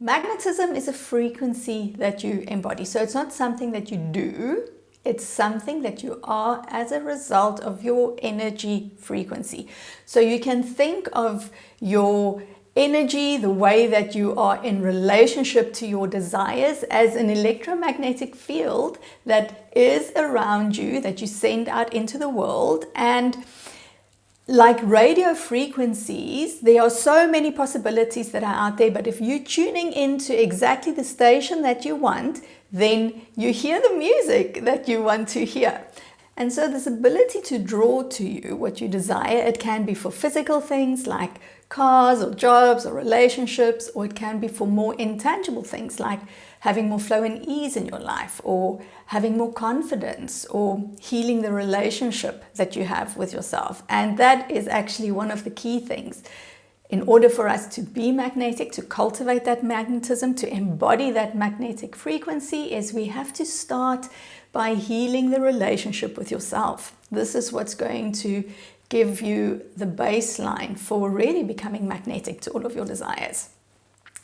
Magnetism is a frequency that you embody. So it's not something that you do, it's something that you are as a result of your energy frequency. So you can think of your energy, the way that you are in relationship to your desires, as an electromagnetic field that is around you, that you send out into the world. And like radio frequencies, there are so many possibilities that are out there, but if you're tuning into exactly the station that you want, then you hear the music that you want to hear. And so this ability to draw to you what you desire, it can be for physical things like cars or jobs or relationships, or it can be for more intangible things like having more flow and ease in your life, or having more confidence, or healing the relationship that you have with yourself. And that is actually one of the key things. In order for us to be magnetic, to cultivate that magnetism, to embody that magnetic frequency, is we have to start by healing the relationship with yourself. This is what's going to give you the baseline for really becoming magnetic to all of your desires.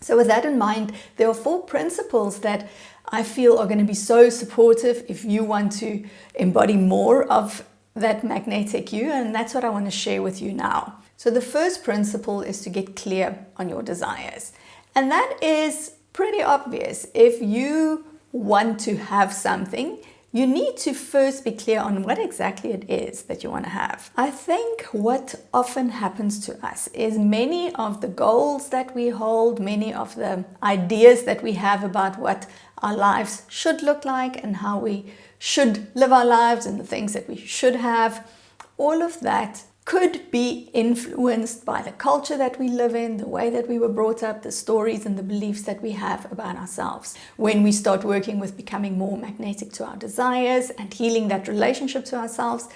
So with that in mind, there are 4 principles that I feel are going to be so supportive if you want to embody more of that magnetic you, and that's what I want to share with you now. So the first principle is to get clear on your desires. And that is pretty obvious. If you want to have something, you need to first be clear on what exactly it is that you want to have. I think what often happens to us is many of the goals that we hold, many of the ideas that we have about what our lives should look like and how we should live our lives and the things that we should have, all of that could be influenced by the culture that we live in, the way that we were brought up, the stories and the beliefs that we have about ourselves. When we start working with becoming more magnetic to our desires and healing that relationship to ourselves,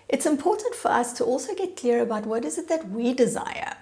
it's important for us to also get clear about what is it that we desire.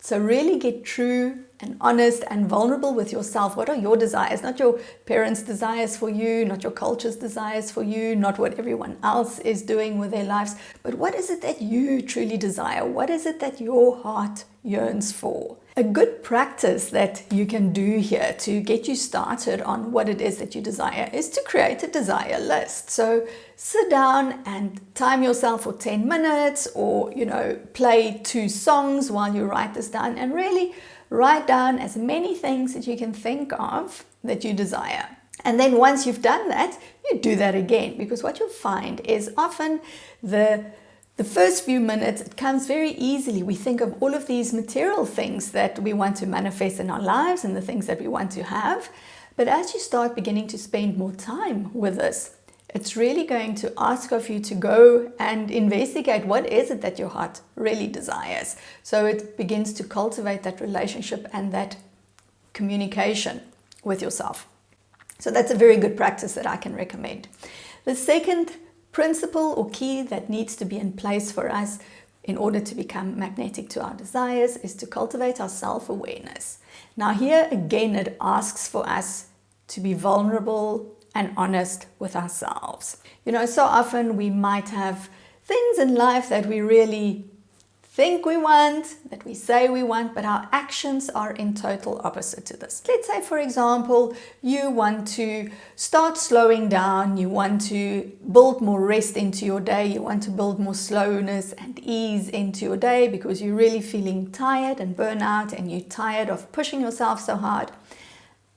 So really get true and honest and vulnerable with yourself. What are your desires? Not your parents' desires for you, not your culture's desires for you, not what everyone else is doing with their lives, but what is it that you truly desire? What is it that your heart yearns for? A good practice that you can do here to get you started on what it is that you desire is to create a desire list. So sit down and time yourself for 10 minutes, or play 2 songs while you write this down, and really write down as many things that you can think of that you desire. And then once you've done that, you do that again, because what you'll find is often the first few minutes, it comes very easily. We think of all of these material things that we want to manifest in our lives and the things that we want to have. But as you start beginning to spend more time with this, it's really going to ask of you to go and investigate what is it that your heart really desires. So it begins to cultivate that relationship and that communication with yourself. So that's a very good practice that I can recommend. The second principle or key that needs to be in place for us in order to become magnetic to our desires is to cultivate our self-awareness. Now here again, it asks for us to be vulnerable and honest with ourselves. So often we might have things in life that we really think we want, that we say we want, but our actions are in total opposite to this. Let's say, for example, you want to start slowing down, you want to build more rest into your day, you want to build more slowness and ease into your day because you're really feeling tired and burnout and you're tired of pushing yourself so hard.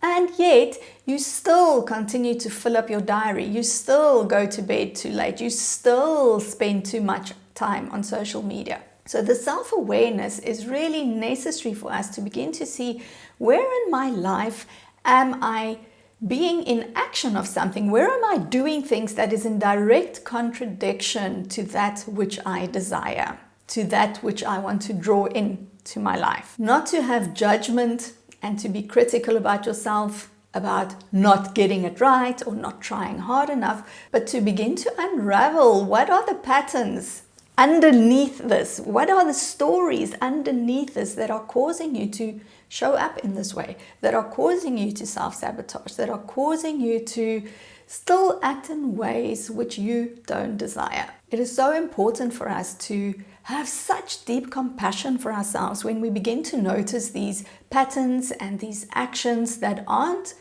And yet, you still continue to fill up your diary. You still go to bed too late. You still spend too much time on social media. So the self-awareness is really necessary for us to begin to see, where in my life am I being in action of something? Where am I doing things that is in direct contradiction to that which I desire, to that which I want to draw into my life? Not to have judgment and to be critical about yourself, about not getting it right or not trying hard enough, but to begin to unravel what are the patterns underneath this? What are the stories underneath this that are causing you to show up in this way, that are causing you to self-sabotage, that are causing you to still act in ways which you don't desire? It is so important for us to have such deep compassion for ourselves when we begin to notice these patterns and these actions that aren't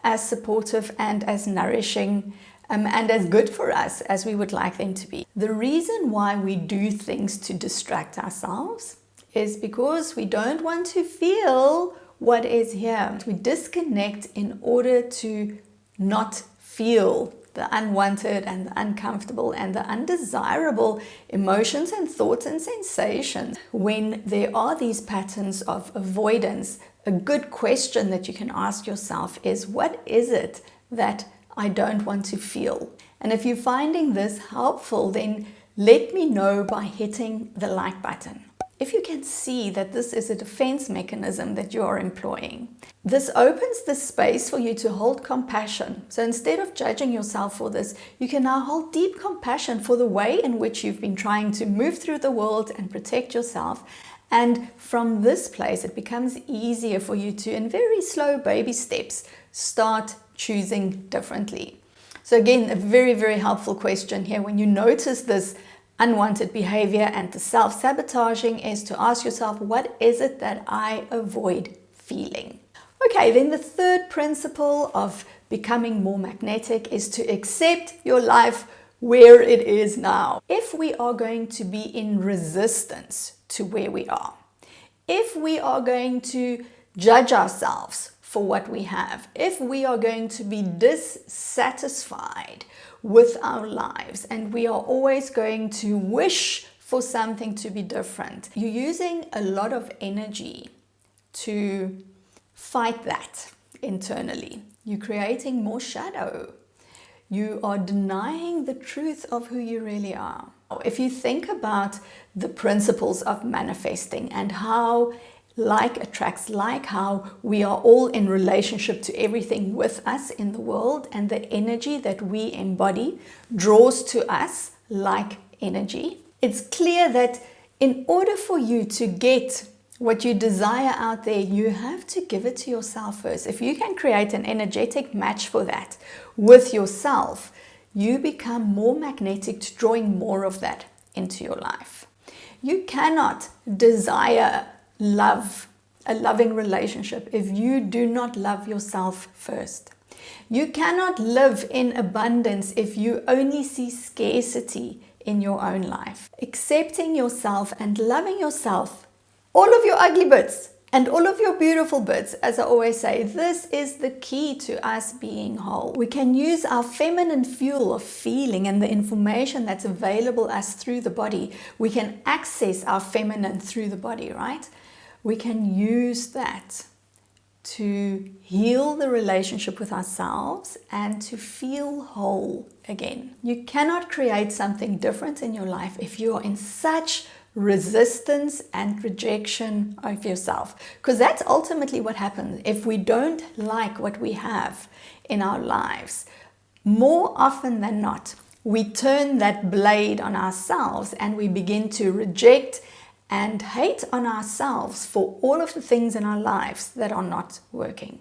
as supportive and as nourishing and as good for us as we would like them to be. The reason why we do things to distract ourselves is because we don't want to feel what is here. We disconnect in order to not feel the unwanted and the uncomfortable and the undesirable emotions and thoughts and sensations. When there are these patterns of avoidance, a good question that you can ask yourself is, what is it that I don't want to feel? And if you're finding this helpful, then let me know by hitting the like button. If you can see that this is a defense mechanism that you are employing, this opens the space for you to hold compassion. So instead of judging yourself for this, you can now hold deep compassion for the way in which you've been trying to move through the world and protect yourself. And from this place, it becomes easier for you to, in very slow baby steps, start choosing differently. So again, a very, very helpful question here when you notice this unwanted behavior and the self-sabotaging is to ask yourself, what is it that I avoid feeling? Okay, then the third principle of becoming more magnetic is to accept your life where it is now. If we are going to be in resistance to where we are, if we are going to judge ourselves for what we have, if we are going to be dissatisfied with our lives and we are always going to wish for something to be different, you're using a lot of energy to fight that internally. You're creating more shadow. You are denying the truth of who you really are. If you think about the principles of manifesting and how like attracts like, how we are all in relationship to everything with us in the world, and the energy that we embody draws to us like energy, it's clear that in order for you to get what you desire out there, you have to give it to yourself first. If you can create an energetic match for that with yourself, you become more magnetic to drawing more of that into your life. You cannot desire love, a loving relationship, if you do not love yourself first. You cannot live in abundance if you only see scarcity in your own life. Accepting yourself and loving yourself, all of your ugly bits and all of your beautiful bits, as I always say, this is the key to us being whole. We can use our feminine fuel of feeling and the information that's available us through the body. We can access our feminine through the body, right? We can use that to heal the relationship with ourselves and to feel whole again. You cannot create something different in your life if you are in such resistance and rejection of yourself, because that's ultimately what happens if we don't like what we have in our lives. More often than not, we turn that blade on ourselves and we begin to reject and hate on ourselves for all of the things in our lives that are not working.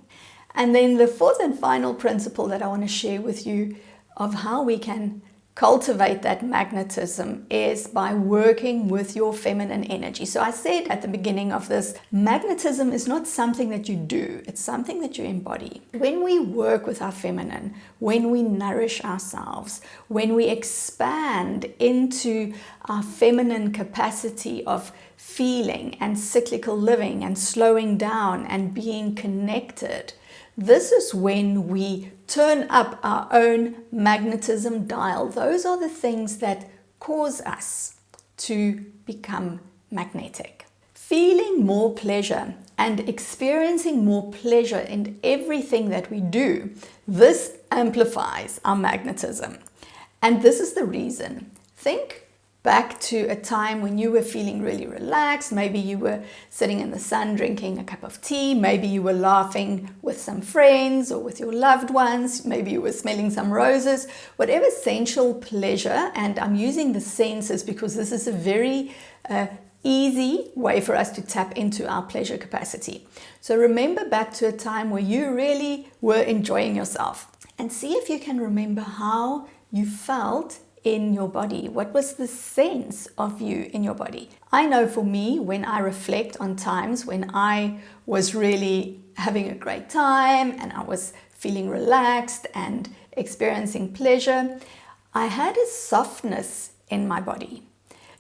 And then the fourth and final principle that I want to share with you of how we can cultivate that magnetism is by working with your feminine energy. So I said at the beginning of this, magnetism is not something that you do, it's something that you embody. When we work with our feminine, when we nourish ourselves, when we expand into our feminine capacity of feeling and cyclical living and slowing down and being connected, this is when we turn up our own magnetism dial. Those are the things that cause us to become magnetic. Feeling more pleasure and experiencing more pleasure in everything that we do, this amplifies our magnetism. And this is the reason. Think back to a time when you were feeling really relaxed. Maybe you were sitting in the sun drinking a cup of tea. Maybe you were laughing with some friends or with your loved ones. Maybe you were smelling some roses. Whatever sensual pleasure, and I'm using the senses because this is a very easy way for us to tap into our pleasure capacity. So remember back to a time where you really were enjoying yourself, and see if you can remember how you felt in your body. What was the sense of you in your body? I know for me, when I reflect on times when I was really having a great time and I was feeling relaxed and experiencing pleasure, I had a softness in my body.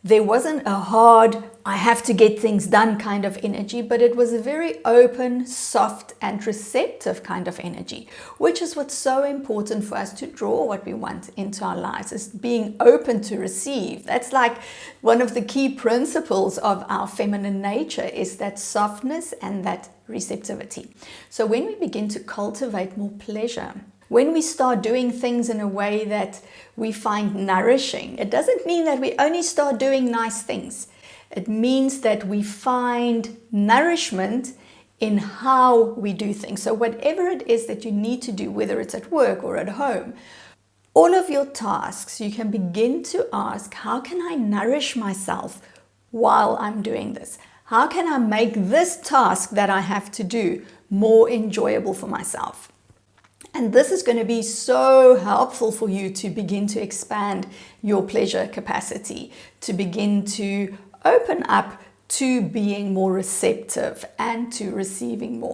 There wasn't a hard, I have to get things done kind of energy, but it was a very open, soft, and receptive kind of energy, which is what's so important for us to draw what we want into our lives, is being open to receive. That's like one of the key principles of our feminine nature, is that softness and that receptivity. So when we begin to cultivate more pleasure, when we start doing things in a way that we find nourishing, it doesn't mean that we only start doing nice things. It means that we find nourishment in how we do things. So whatever it is that you need to do, whether it's at work or at home, all of your tasks, you can begin to ask, how can I nourish myself while I'm doing this? How can I make this task that I have to do more enjoyable for myself? And this is going to be so helpful for you to begin to expand your pleasure capacity, to begin to open up to being more receptive and to receiving more.